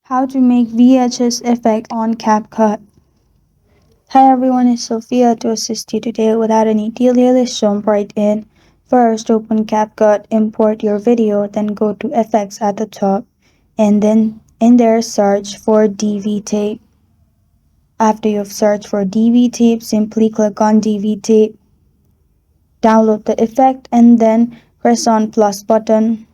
How to make VHS effect on CapCut. Hi everyone, it's Sophia to assist you today. Without any delay, let's jump right in. First, open CapCut, import your video, then go to Effects at the top, and then in there search for DV tape. After you've searched for DV tape, simply click on DV tape, download the effect, and then press on plus button.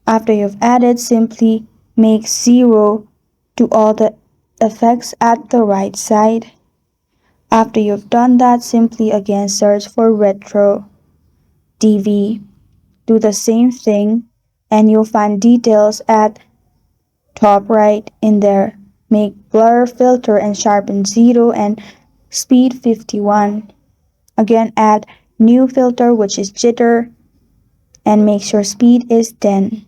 After you've added, simply make 0 to all the effects at the right side. After you've done that, simply again search for retro DV. Do the same thing and you'll find details at top right in there. Make blur, filter and sharpen 0 and speed 51. Again add new filter which is jitter and make sure speed is 10.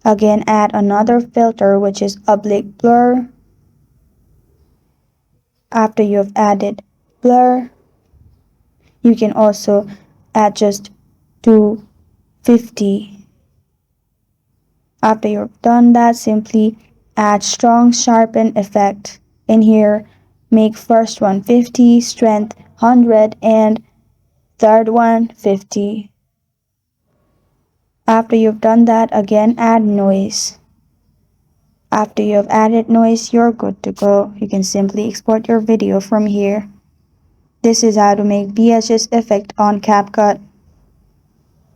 Again add another filter which is oblique blur. After you have added blur, you can also adjust to 50. After you've done that, simply add strong sharpen effect. In here, make first one 50, strength 100 and third one 50. After you've done that, again add noise. After you have added noise, you're good to go. You can simply export your video from here. This is how to make VHS effect on CapCut.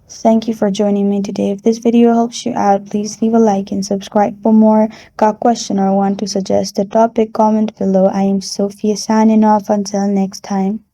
Thank you for joining me today. If this video helps you out, please leave a like and subscribe for more. Got a question or want to suggest a topic, comment below. I am Sophia signing off. Until next time.